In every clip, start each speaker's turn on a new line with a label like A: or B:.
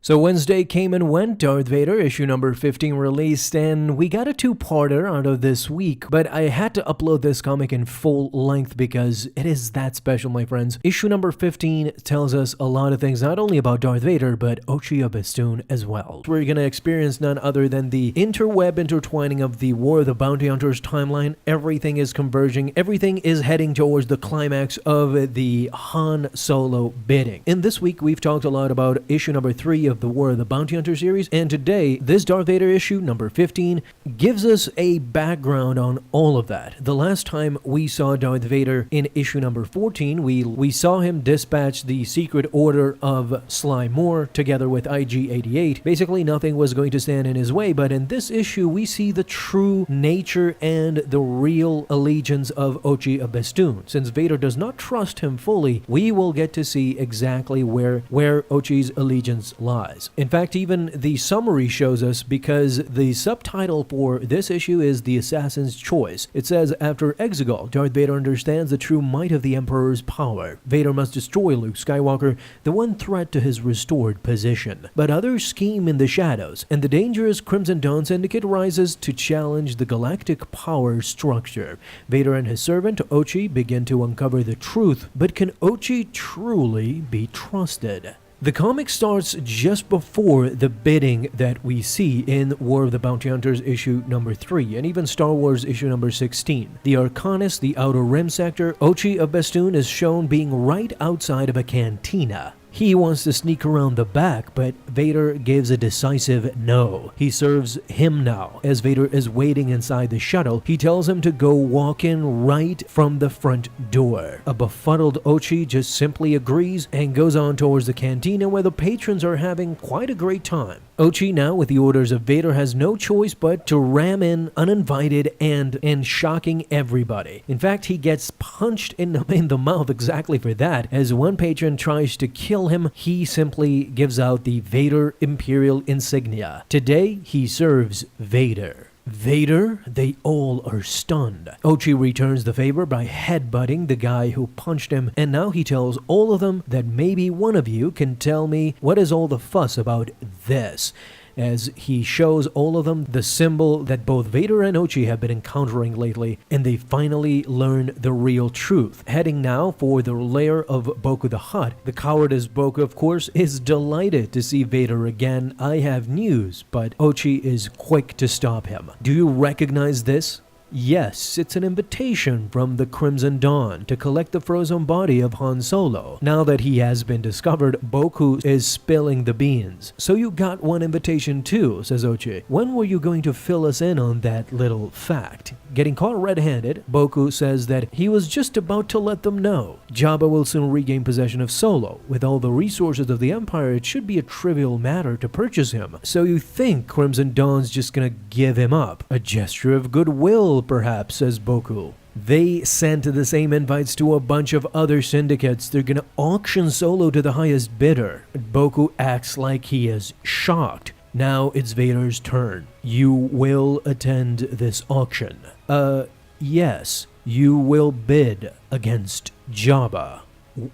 A: So Wednesday came and went, Darth Vader, issue number 15 released, and we got a two-parter out of this week, but I had to upload this comic in full length because it is that special, my friends. Issue number 15 tells us a lot of things, not only about Darth Vader, but Ochi of Bestoon as well. We're gonna experience none other than the interweb intertwining of the War of the Bounty Hunters timeline. Everything is converging, everything is heading towards the climax of the Han Solo bidding. In this week, we've talked a lot about issue number 3 of the War of the Bounty Hunter series, and today, this Darth Vader issue, number 15, gives us a background on all of that. The last time we saw Darth Vader in issue number 14, we saw him dispatch the secret order of Sly Moore together with IG-88. Basically, nothing was going to stand in his way, but in this issue, we see the true nature and the real allegiance of Ochi of Bestoon. Since Vader does not trust him fully, we will get to see exactly where Ochi's allegiance lies. In fact, even the summary shows us, because the subtitle for this issue is The Assassin's Choice. It says, after Exegol, Darth Vader understands the true might of the Emperor's power. Vader must destroy Luke Skywalker, the one threat to his restored position. But others scheme in the shadows, and the dangerous Crimson Dawn Syndicate rises to challenge the galactic power structure. Vader and his servant, Ochi, begin to uncover the truth, but can Ochi truly be trusted? The comic starts just before the bidding that we see in War of the Bounty Hunters issue number 3, and even Star Wars issue number 16. The Arcanis, the Outer Rim sector, Ochi of Bestoon is shown being right outside of a cantina. He wants to sneak around the back, but Vader gives a decisive no. He serves him now. As Vader is waiting inside the shuttle, he tells him to go walk in right from the front door. A befuddled Ochi just simply agrees and goes on towards the cantina, where the patrons are having quite a great time. Ochi, now with the orders of Vader, has no choice but to ram in uninvited and shocking everybody. In fact, he gets punched in the mouth exactly for that. As one patron tries to kill him, he simply gives out the Vader Imperial insignia. Today, he serves Vader. Vader? They all are stunned. Ochi returns the favor by headbutting the guy who punched him, and now he tells all of them that maybe one of you can tell me what is all the fuss about this, as he shows all of them the symbol that both Vader and Ochi have been encountering lately, and they finally learn the real truth. Heading now for the lair of Boku the Hutt, the cowardice Boku, of course, is delighted to see Vader again. I have news, but Ochi is quick to stop him. Do you recognize this? Yes, it's an invitation from the Crimson Dawn to collect the frozen body of Han Solo. Now that he has been discovered, Boku is spilling the beans. So you got one invitation too, says Ochi. When were you going to fill us in on that little fact? Getting caught red-handed, Boku says that he was just about to let them know. Jabba will soon regain possession of Solo. With all the resources of the Empire, it should be a trivial matter to purchase him. So you think Crimson Dawn's just gonna give him up? A gesture of goodwill, perhaps, says Boku. They sent the same invites to a bunch of other syndicates. They're gonna auction Solo to the highest bidder. Boku acts like he is shocked. Now it's Vader's turn. You will attend this auction. Yes. You will bid against Jabba.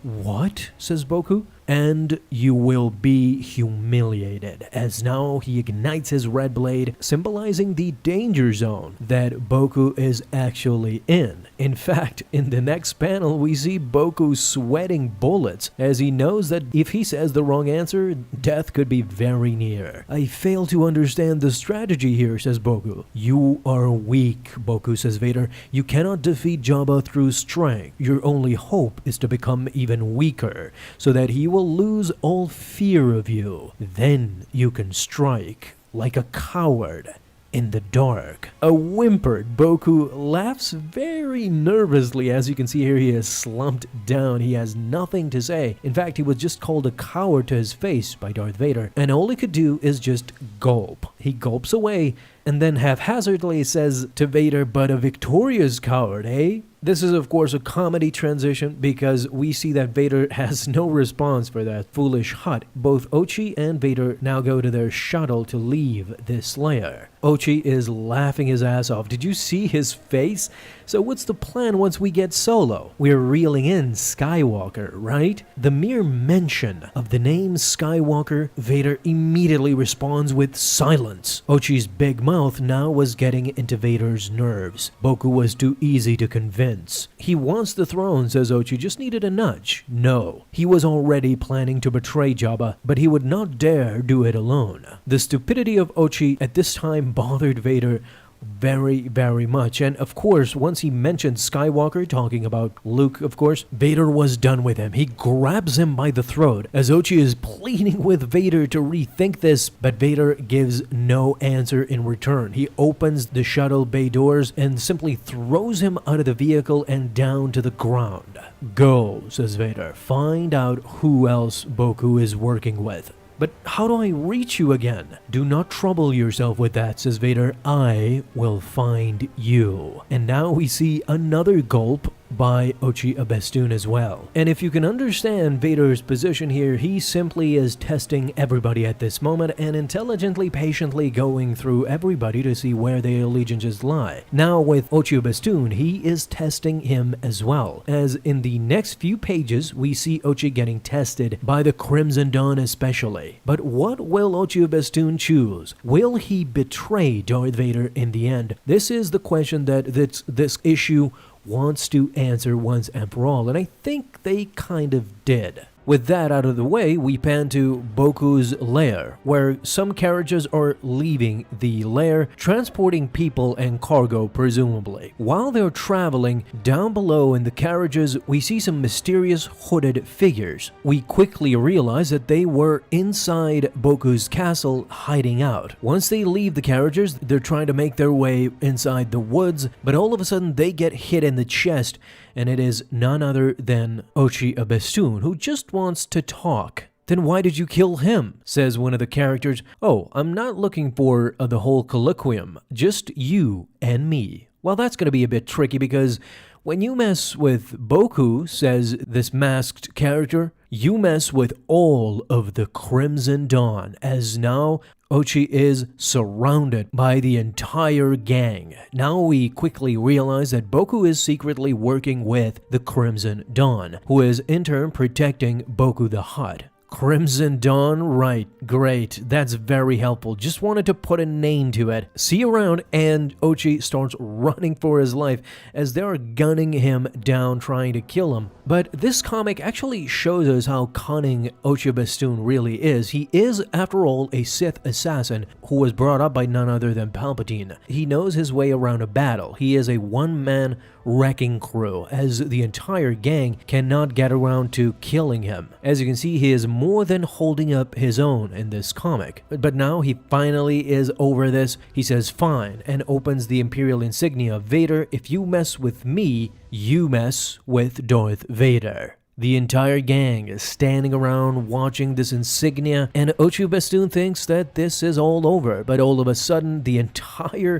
A: What? Says Boku. And you will be humiliated, as now he ignites his red blade, symbolizing the danger zone that Boku is actually in. In fact, in the next panel, we see Boku sweating bullets, as he knows that if he says the wrong answer, death could be very near. I fail to understand the strategy here, says Boku. You are weak, Boku, says Vader. You cannot defeat Jabba through strength. Your only hope is to become even weaker, so that he will lose all fear of you. Then you can strike like a coward in the dark. A whimpered Boku laughs very nervously. As you can see here, he is slumped down. He has nothing to say. In fact, he was just called a coward to his face by Darth Vader, and all he could do is just gulp. He gulps away and then haphazardly says to Vader, "But a victorious coward, eh?" This is, of course, a comedy transition because we see that Vader has no response for that foolish Hutt. Both Ochi and Vader now go to their shuttle to leave this lair. Ochi is laughing his ass off. Did you see his face? So what's the plan once we get Solo? We're reeling in Skywalker, right? The mere mention of the name Skywalker, Vader immediately responds with silence. Ochi's big mouth now was getting into Vader's nerves. Boku was too easy to convince. He wants the throne, says Ochi, just needed a nudge. No, he was already planning to betray Jabba, but he would not dare do it alone. The stupidity of Ochi at this time bothered Vader very, very much. And of course, once he mentioned Skywalker, talking about Luke, of course, Vader was done with him. He grabs him by the throat as Ochi is pleading with Vader to rethink this, but Vader gives no answer in return. He opens the shuttle bay doors and simply throws him out of the vehicle and down to the ground. Go, says Vader. Find out who else Boku is working with. But how do I reach you again? Do not trouble yourself with that, says Vader. I will find you. And now we see another gulp by Ochi Abestun as well. And if you can understand Vader's position here, he simply is testing everybody at this moment and intelligently, patiently going through everybody to see where their allegiances lie. Now with Ochi Abestun, he is testing him as well. As in the next few pages, we see Ochi getting tested by the Crimson Dawn especially. But what will Ochi Abestun choose? Will he betray Darth Vader in the end? This is the question that this issue wants to answer once and for all, and I think they kind of did. With that out of the way, we pan to Boku's lair, where some carriages are leaving the lair, transporting people and cargo presumably. While they're traveling, down below in the carriages, we see some mysterious hooded figures. We quickly realize that they were inside Boku's castle hiding out. Once they leave the carriages, they're trying to make their way inside the woods, but all of a sudden they get hit in the chest, and it is none other than Ochi Abestun, who just wants to talk. Then why did you kill him? Says one of the characters. Oh, I'm not looking for the whole colloquium, just you and me. Well, that's going to be a bit tricky because when you mess with Boku, says this masked character, you mess with all of the Crimson Dawn, as now Ochi is surrounded by the entire gang. Now we quickly realize that Boku is secretly working with the Crimson Dawn, who is in turn protecting Boku the Hutt. Crimson Dawn, right, great, that's very helpful. Just wanted to put a name to it. See you around, and Ochi starts running for his life as they are gunning him down, trying to kill him. But this comic actually shows us how cunning Ochi Abestun really is. He is, after all, a Sith assassin who was brought up by none other than Palpatine. He knows his way around a battle. He is a one-man wrecking crew, as the entire gang cannot get around to killing him. As you can see, he is more than holding up his own in this comic. But now he finally is over this. He says fine and opens the Imperial insignia. Vader, if you mess with me, you mess with Darth Vader. The entire gang is standing around watching this insignia, and Ochi Abestun thinks that this is all over, but all of a sudden,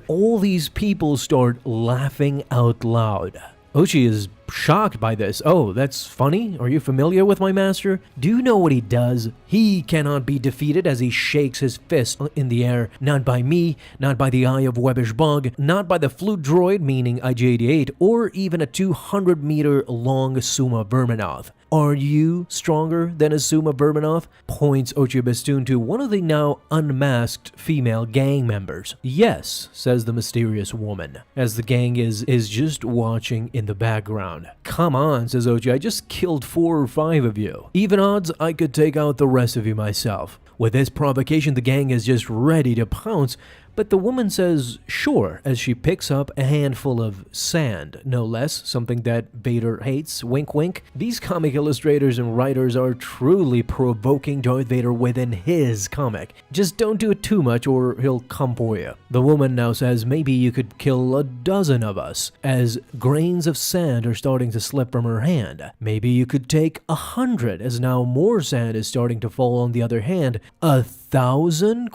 A: all these people start laughing out loud. Ochi is shocked by this. Oh, that's funny? Are you familiar with my master? Do you know what he does? He cannot be defeated as he shakes his fist in the air. Not by me, not by the Eye of Webbish Bug, not by the flute droid, meaning IG-88, or even a 200-meter long Suma Verminoth. Are you stronger than a Suma Verminoth? Points Ochi Abestun to one of the now unmasked female gang members. Yes, says the mysterious woman, as the gang is just watching in the background. Come on, says Ochi, I just killed 4 or 5 of you. Even odds, I could take out the rest of you myself. With this provocation, the gang is just ready to pounce, but the woman says sure as she picks up a handful of sand, no less, something that Vader hates, wink wink. These comic illustrators and writers are truly provoking Darth Vader within his comic. Just don't do it too much or he'll come for you. The woman now says maybe you could kill a dozen of us, as grains of sand are starting to slip from her hand. Maybe you could take 100, as now more sand is starting to fall on the other hand. 1,000. 1,000?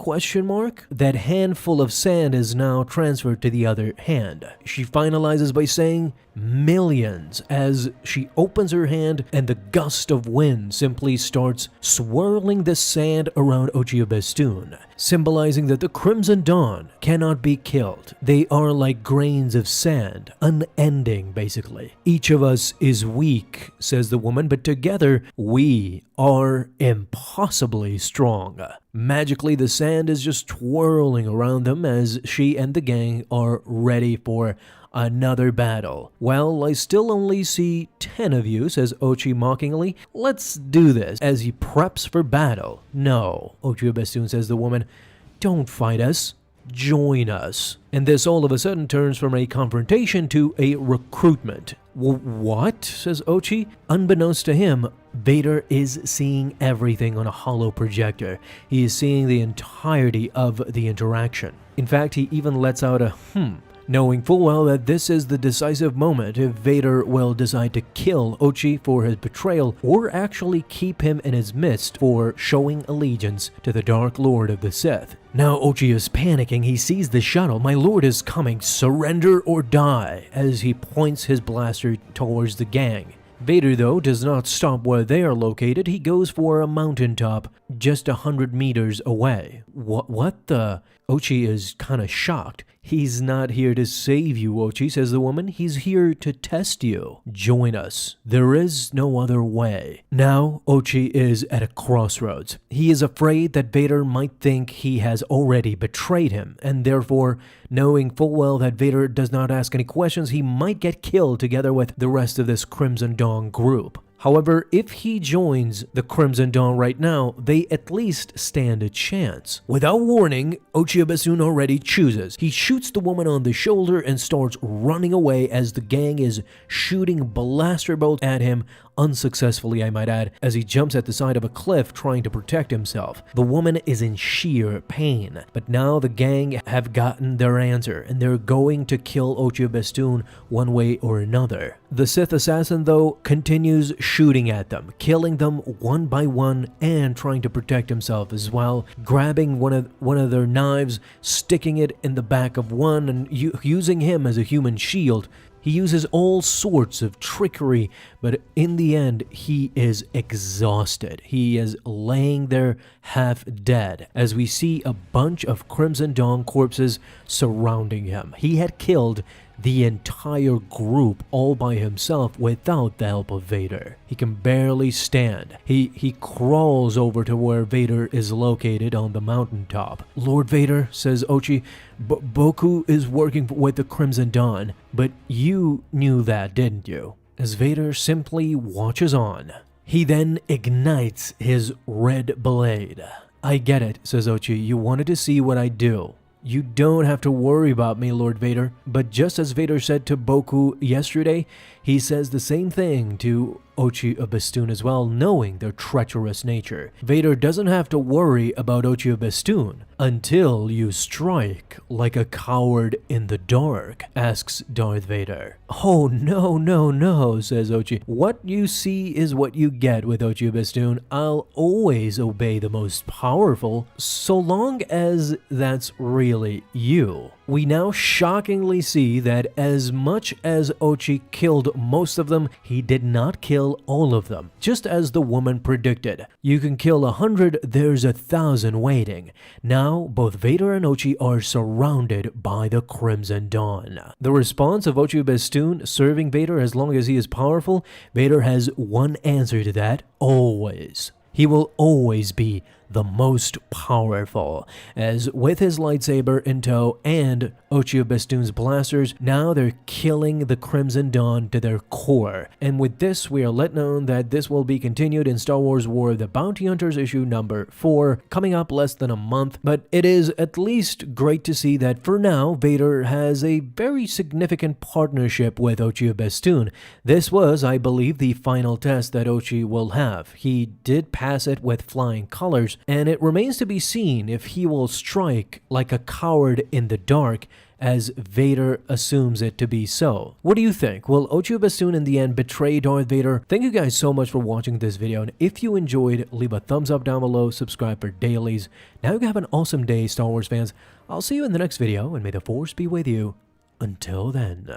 A: That handful of sand is now transferred to the other hand. She finalizes by saying millions as she opens her hand and the gust of wind simply starts swirling the sand around Ochi of Bestoon, symbolizing that the Crimson Dawn cannot be killed. They are like grains of sand, unending basically. Each of us is weak, says the woman, but together we are impossibly strong. Magically, the sand is just twirling around them as she and the gang are ready for another battle. Well, I still only see 10 of you, says Ochi mockingly. Let's do this, as he preps for battle. No, Ochi Bestoon, says the woman. Don't fight us. Join us. And this all of a sudden turns from a confrontation to a recruitment. What? Says Ochi. Unbeknownst to him, Vader is seeing everything on a hollow projector. He is seeing the entirety of the interaction. In fact, he even lets out a knowing full well that this is the decisive moment if Vader will decide to kill Ochi for his betrayal or actually keep him in his midst for showing allegiance to the Dark Lord of the Sith. Now Ochi is panicking. He sees the shuttle. My lord is coming. Surrender or die, as he points his blaster towards the gang. Vader, though, does not stop where they are located. He goes for a mountaintop just 100 meters away. What the? Ochi is kind of shocked. He's not here to save you, Ochi, says the woman. He's here to test you. Join us. There is no other way. Now, Ochi is at a crossroads. He is afraid that Vader might think he has already betrayed him, and therefore, knowing full well that Vader does not ask any questions, he might get killed together with the rest of this Crimson Dawn group. However, if he joins the Crimson Dawn right now, they at least stand a chance. Without warning, Ochi Bestoon already chooses. He shoots the woman on the shoulder and starts running away as the gang is shooting blaster bolts at him, unsuccessfully I might add, as he jumps at the side of a cliff trying to protect himself. The woman is in sheer pain, but now the gang have gotten their answer and they're going to kill Ochi Bestoon one way or another. The Sith assassin, though, continues shooting at them, killing them one by one and trying to protect himself as well, grabbing one of their knives, sticking it in the back of one and using him as a human shield. He uses all sorts of trickery, but in the end, he is exhausted. He is laying there half dead, as we see a bunch of Crimson Dawn corpses surrounding him. He had killed the entire group all by himself without the help of Vader. He can barely stand. He crawls over to where Vader is located on the mountaintop. Lord Vader, says Ochi, Boku is working with the Crimson Dawn, but you knew that, didn't you? As Vader simply watches on. He then ignites his red blade. I get it, says Ochi. You wanted to see what I do. You don't have to worry about me, Lord Vader. But just as Vader said to Boku yesterday, he says the same thing to Ochi of Bestoon as well, knowing their treacherous nature. Vader doesn't have to worry about Ochi of Bestoon until you strike like a coward in the dark, asks Darth Vader. Oh, no, says Ochi. What you see is what you get with Ochi of Bestoon. I'll always obey the most powerful, so long as that's really you. We now shockingly see that as much as Ochi killed most of them, he did not kill all of them, just as the woman predicted. You can kill 100, there's 1,000 waiting. Now, both Vader and Ochi are surrounded by the Crimson Dawn. The response of Ochi Bestoon serving Vader as long as he is powerful, Vader has one answer to that, always. He will always be the most powerful, as with his lightsaber in tow and Ochi of Bestoon's blasters, now they're killing the Crimson Dawn to their core. And with this, we are let known that this will be continued in Star Wars War of the Bounty Hunters issue number 4, coming up less than a month, but it is at least great to see that for now, Vader has a very significant partnership with Ochi of Bestoon. This was, I believe, the final test that Ochi will have. He did pass it with flying colors, and it remains to be seen if he will strike like a coward in the dark, as Vader assumes it to be so. What do you think? Will Ocho Bassoon in the end betray Darth Vader? Thank you guys so much for watching this video, and if you enjoyed, leave a thumbs up down below, subscribe for dailies. Now you can have an awesome day, Star Wars fans. I'll see you in the next video, and may the Force be with you. Until then.